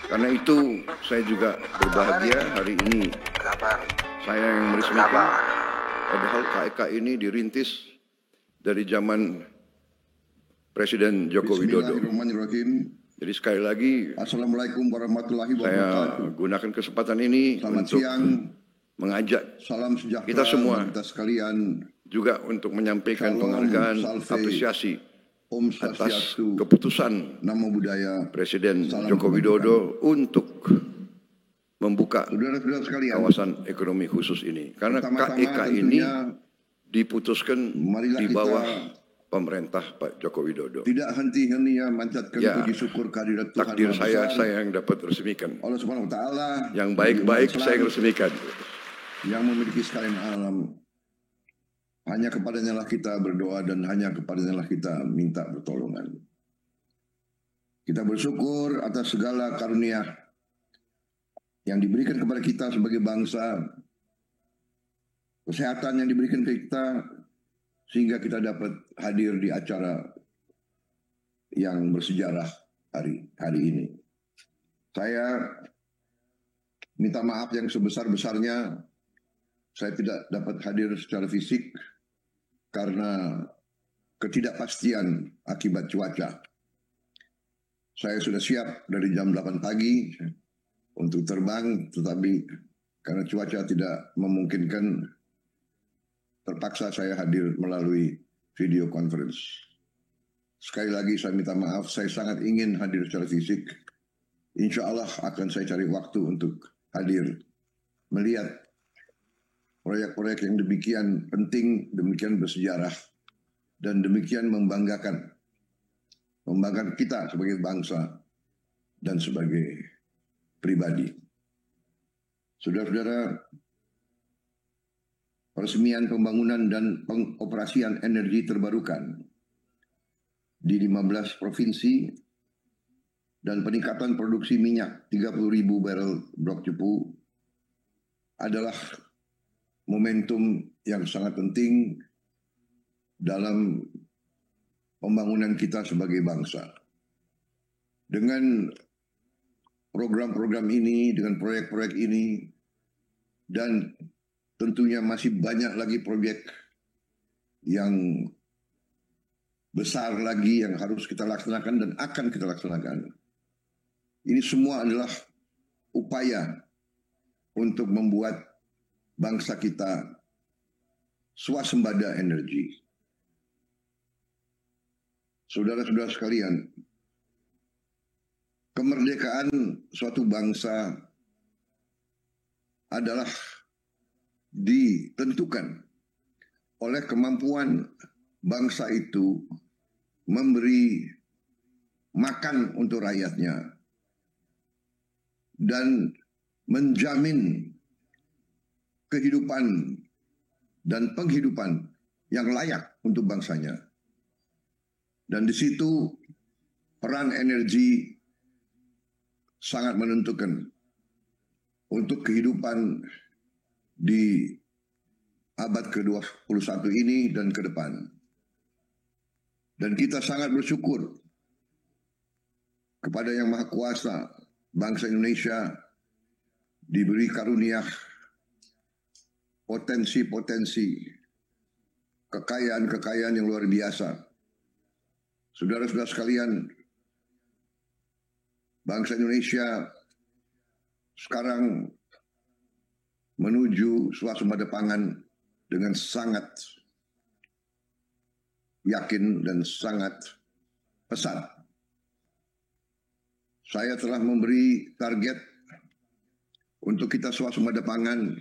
Karena itu saya juga berbahagia hari ini saya yang meresmikan, padahal KEK ini dirintis dari zaman Presiden Joko Widodo. Jadi sekali lagi, Assalamualaikum warahmatullahi wabarakatuh. Saya gunakan kesempatan ini untuk mengajak kita semua juga untuk menyampaikan penghargaan, apresiasi atas keputusan Namo Buddhaya Presiden Joko Widodo untuk membuka kawasan ekonomi khusus ini. Karena KEK ini diputuskan di bawah pemerintah Pak Joko Widodo. Tidak henti-hentinya manjatkan puji syukur kehadirat Tuhan. Takdir saya yang dapat resmikan. Allah Subhanahu wa taala. Yang baik-baik saya resmikan. Yang memiliki sekalian alam. Hanya kepadanya lah kita berdoa dan hanya kepadanya lah kita minta pertolongan. Kita bersyukur atas segala karunia yang diberikan kepada kita sebagai bangsa. Kesehatan yang diberikan ke kita sehingga kita dapat hadir di acara yang bersejarah hari ini. Saya minta maaf yang sebesar-besarnya saya tidak dapat hadir secara fisik karena ketidakpastian akibat cuaca. Saya sudah siap dari jam 8 pagi untuk terbang, tetapi karena cuaca tidak memungkinkan, terpaksa saya hadir melalui video conference. Sekali lagi saya minta maaf, saya sangat ingin hadir secara fisik. Insya Allah akan saya cari waktu untuk hadir, melihat proyek-proyek yang demikian penting, demikian bersejarah, dan demikian membanggakan kita sebagai bangsa dan sebagai pribadi. Saudara-saudara, peresmian pembangunan dan pengoperasian energi terbarukan di 15 provinsi dan peningkatan produksi minyak 30.000 barel blok cepu adalah momentum yang sangat penting dalam pembangunan kita sebagai bangsa. Dengan program-program ini, dengan proyek-proyek ini, dan tentunya masih banyak lagi proyek yang besar lagi yang harus kita laksanakan dan akan kita laksanakan. Ini semua adalah upaya untuk membuat bangsa kita swasembada energi. Saudara-saudara sekalian, kemerdekaan suatu bangsa adalah ditentukan oleh kemampuan bangsa itu memberi makan untuk rakyatnya dan menjamin kehidupan dan penghidupan yang layak untuk bangsanya. Dan di situ peran energi sangat menentukan untuk kehidupan di abad ke-21 ini dan ke depan. Dan kita sangat bersyukur kepada Yang Maha Kuasa, bangsa Indonesia diberi karunia potensi-potensi kekayaan-kekayaan yang luar biasa. Saudara-saudara sekalian, bangsa Indonesia sekarang menuju swasembada pangan dengan sangat yakin dan sangat pesat. Saya telah memberi target untuk kita swasembada pangan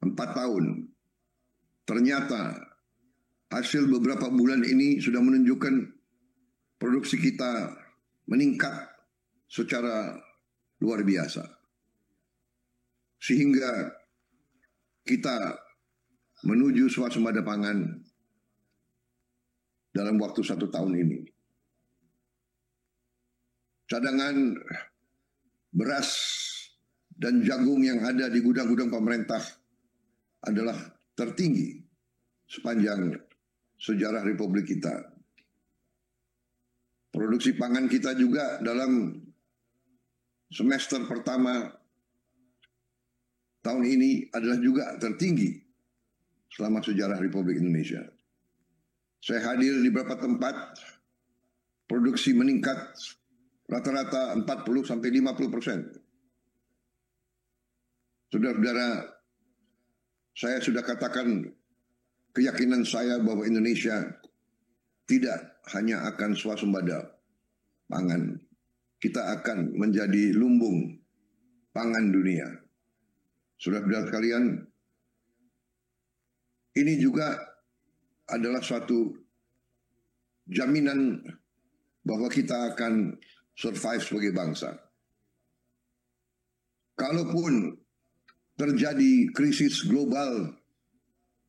4 tahun. Ternyata hasil beberapa bulan ini sudah menunjukkan produksi kita meningkat secara luar biasa. Sehingga kita menuju swasembada pangan dalam waktu 1 tahun ini. Cadangan beras dan jagung yang ada di gudang-gudang pemerintah adalah tertinggi sepanjang sejarah Republik kita. Produksi pangan kita juga dalam semester pertama tahun ini adalah juga tertinggi selama sejarah Republik Indonesia. Saya hadir di beberapa tempat, produksi meningkat rata-rata 40-50%. Saudara-saudara, saya sudah katakan keyakinan saya bahwa Indonesia tidak hanya akan swasembada pangan, kita akan menjadi lumbung pangan dunia. Saudara-saudara sekalian, ini juga adalah suatu jaminan bahwa kita akan survive sebagai bangsa. Kalaupun terjadi krisis global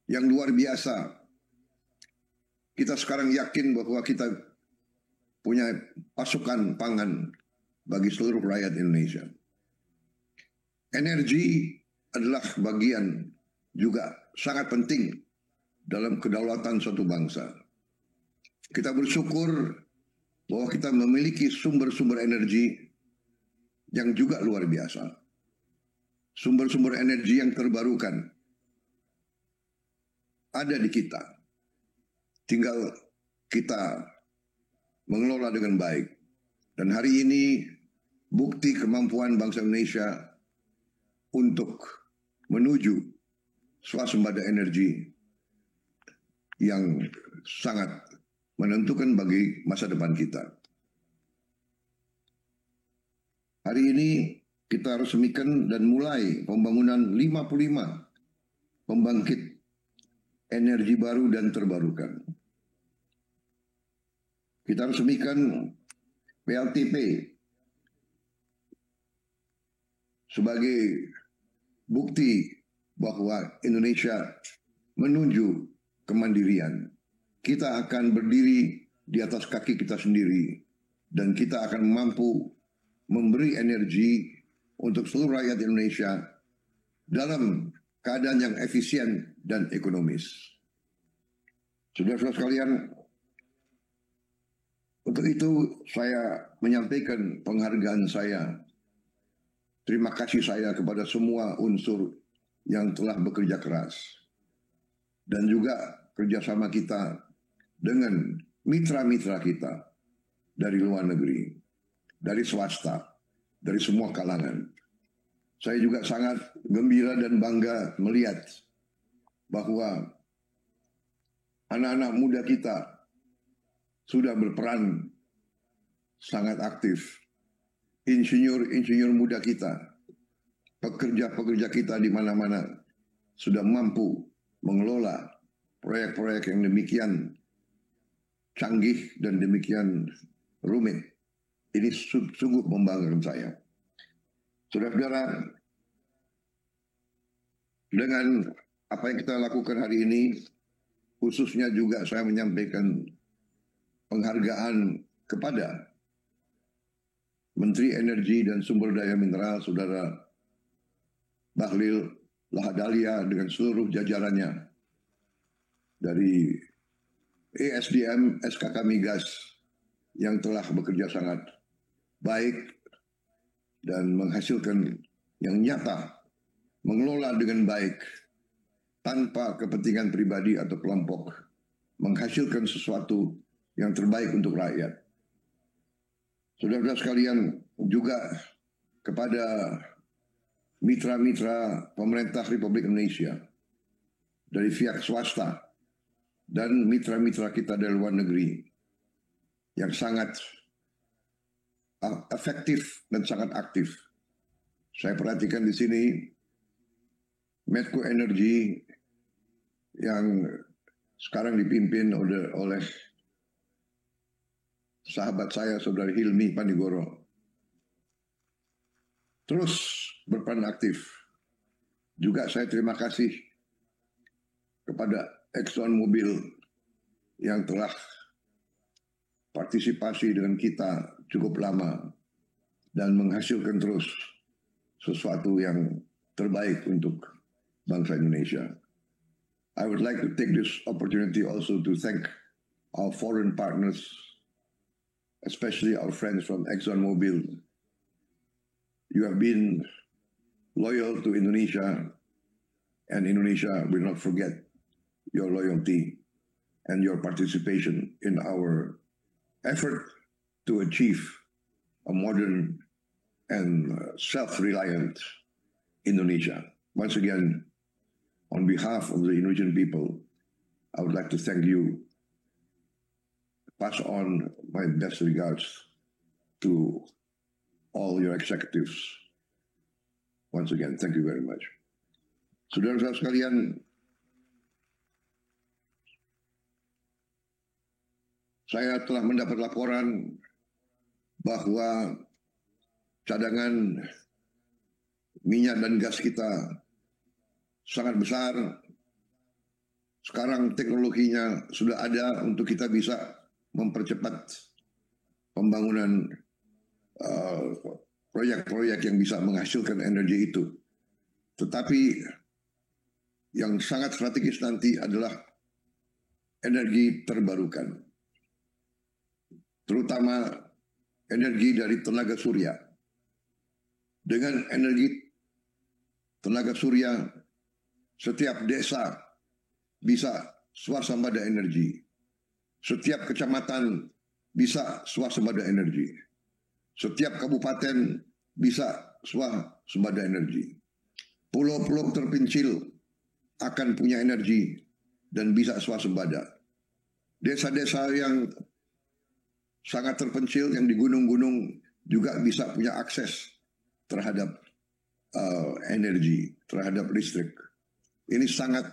yang luar biasa, kita sekarang yakin bahwa kita punya pasokan pangan bagi seluruh rakyat Indonesia. Energi adalah bagian juga sangat penting dalam kedaulatan suatu bangsa. Kita bersyukur bahwa kita memiliki sumber-sumber energi yang juga luar biasa. Sumber-sumber energi yang terbarukan ada di kita. Tinggal kita mengelola dengan baik. Dan hari ini bukti kemampuan bangsa Indonesia untuk menuju swasembada energi yang sangat menentukan bagi masa depan kita. Hari ini kita resmikan dan mulai pembangunan 55 pembangkit energi baru dan terbarukan. Kita resmikan PLTP sebagai bukti bahwa Indonesia menuju kemandirian. Kita akan berdiri di atas kaki kita sendiri dan kita akan mampu memberi energi untuk seluruh rakyat Indonesia dalam keadaan yang efisien dan ekonomis. Saudara-saudara sekalian, untuk itu saya menyampaikan penghargaan saya, terima kasih saya kepada semua unsur yang telah bekerja keras dan juga kerjasama kita dengan mitra-mitra kita dari luar negeri, dari swasta, dari semua kalangan. Saya juga sangat gembira dan bangga melihat bahwa anak-anak muda kita sudah berperan sangat aktif. Insinyur-insinyur muda kita, pekerja-pekerja kita di mana-mana sudah mampu mengelola proyek-proyek yang demikian canggih dan demikian rumit. Ini sungguh membanggakan saya. Saudara-saudara, dengan apa yang kita lakukan hari ini, khususnya juga saya menyampaikan penghargaan kepada Menteri Energi dan Sumber Daya Mineral, Saudara Bahlil Lahadalia dengan seluruh jajarannya dari ESDM SKK Migas yang telah bekerja sangat baik dan menghasilkan yang nyata, mengelola dengan baik tanpa kepentingan pribadi atau kelompok, menghasilkan sesuatu yang terbaik untuk rakyat. Saudara-saudara sekalian, juga kepada mitra-mitra pemerintah Republik Indonesia dari pihak swasta dan mitra-mitra kita dari luar negeri yang sangat efektif dan sangat aktif. Saya perhatikan di sini Medco Energy yang sekarang dipimpin oleh sahabat saya, Saudara Hilmi Panigoro, terus berperan aktif. Juga saya terima kasih kepada ExxonMobil yang telah partisipasi dengan kita cukup lama dan menghasilkan terus sesuatu yang terbaik untuk bangsa Indonesia. I would like to take this opportunity also to thank our foreign partners, especially our friends from ExxonMobil, You have been loyal to Indonesia, and Indonesia will not forget your loyalty and your participation in our effort to achieve a modern and self-reliant Indonesia. Once again, on behalf of the Indonesian people, I would like to thank you. Pass on my best regards to all your executives. Once again, thank you very much. Saudara-saudara sekalian, saya telah mendapat laporan bahwa cadangan minyak dan gas kita sangat besar. Sekarang teknologinya sudah ada untuk kita bisa mempercepat pembangunan proyek-proyek yang bisa menghasilkan energi itu. Tetapi yang sangat strategis nanti adalah energi terbarukan, terutama energi dari tenaga surya. Dengan energi tenaga surya, setiap desa bisa swasembada energi. Setiap kecamatan bisa swasembada energi. Setiap kabupaten bisa swasembada energi. Pulau-pulau terpencil akan punya energi dan bisa swasembada. Desa-desa yang sangat terpencil, yang di gunung-gunung juga bisa punya akses terhadap energi, terhadap listrik. Ini sangat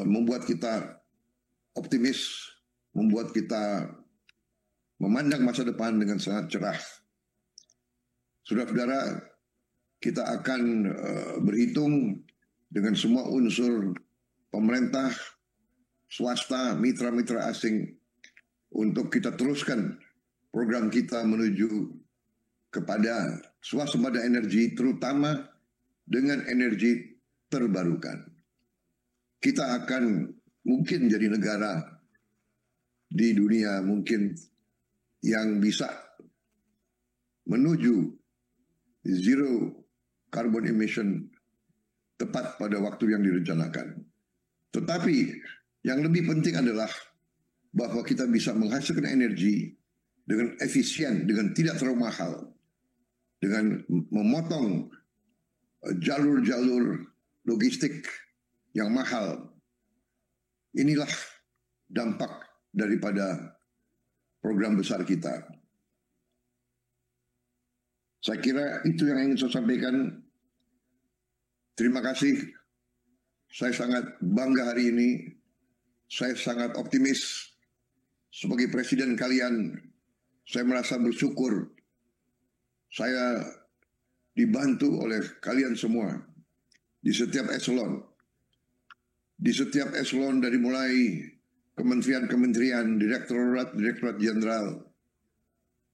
membuat kita optimis, membuat kita memandang masa depan dengan sangat cerah. Saudara-saudara, kita akan berhitung dengan semua unsur pemerintah, swasta, mitra-mitra asing untuk kita teruskan program kita menuju kepada swasembada energi, terutama dengan energi terbarukan. Kita akan mungkin jadi negara di dunia mungkin yang bisa menuju zero carbon emission tepat pada waktu yang direncanakan. Tetapi yang lebih penting adalah bahwa kita bisa menghasilkan energi dengan efisien, dengan tidak terlalu mahal, dengan memotong jalur-jalur logistik yang mahal. Inilah dampak daripada program besar kita. Saya kira itu yang ingin saya sampaikan. Terima kasih. Saya sangat bangga hari ini. Saya sangat optimis. Sebagai presiden kalian, saya merasa bersyukur. Saya dibantu oleh kalian semua di setiap eselon. Di setiap eselon dari mulai kementerian-kementerian, direktorat jenderal,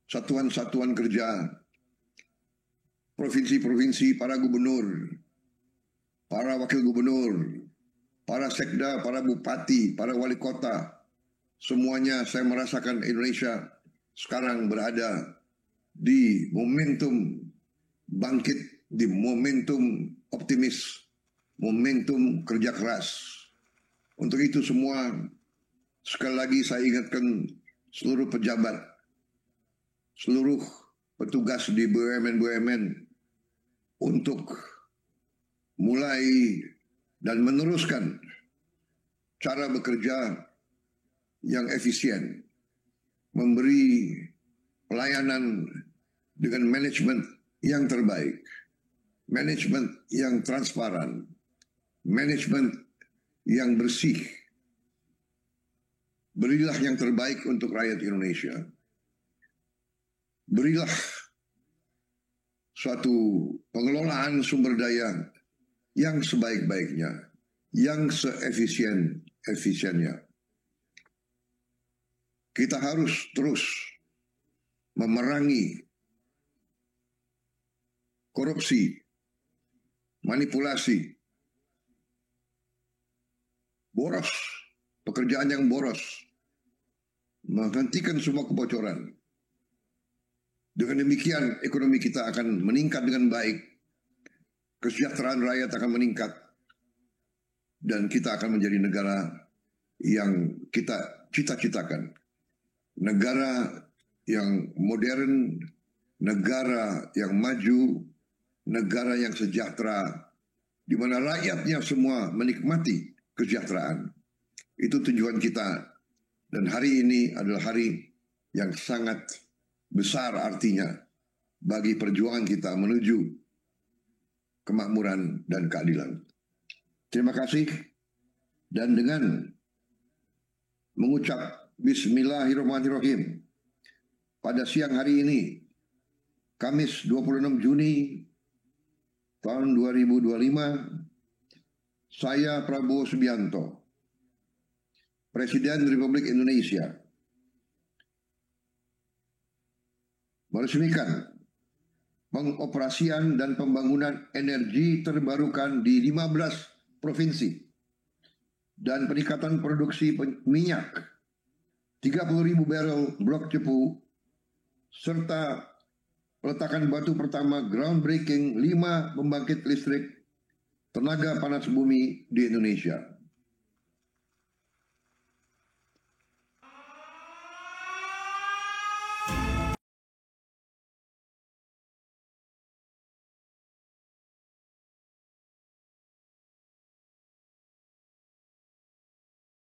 satuan-satuan kerja, provinsi-provinsi, para gubernur, para wakil gubernur, para sekda, para bupati, para wali kota, semuanya saya merasakan Indonesia sekarang berada di momentum bangkit, di momentum optimis, momentum kerja keras. Untuk itu semua, sekali lagi saya ingatkan seluruh pejabat, seluruh petugas di BUMN untuk mulai dan meneruskan cara bekerja yang efisien, memberi pelayanan dengan manajemen yang terbaik, manajemen yang transparan, manajemen yang bersih. Berilah yang terbaik untuk rakyat Indonesia. Berilah suatu pengelolaan sumber daya yang sebaik-baiknya, yang seefisien-efisiennya. Kita harus terus memerangi korupsi, manipulasi, boros, pekerjaan yang boros, menghentikan semua kebocoran. Dengan demikian ekonomi kita akan meningkat dengan baik, kesejahteraan rakyat akan meningkat, dan kita akan menjadi negara yang kita cita-citakan. Negara yang modern, negara yang maju, negara yang sejahtera, di mana rakyatnya semua menikmati kesejahteraan. Itu tujuan kita. Dan hari ini adalah hari yang sangat besar artinya bagi perjuangan kita menuju kemakmuran dan keadilan. Terima kasih. Dan dengan mengucap Bismillahirrahmanirrahim, pada siang hari ini, Kamis 26 Juni tahun 2025, saya Prabowo Subianto, Presiden Republik Indonesia, meresmikan pengoperasian dan pembangunan energi terbarukan di 15 provinsi dan peningkatan produksi minyak 30.000 barrel blok cepu serta peletakan batu pertama groundbreaking 5 pembangkit listrik tenaga panas bumi di Indonesia.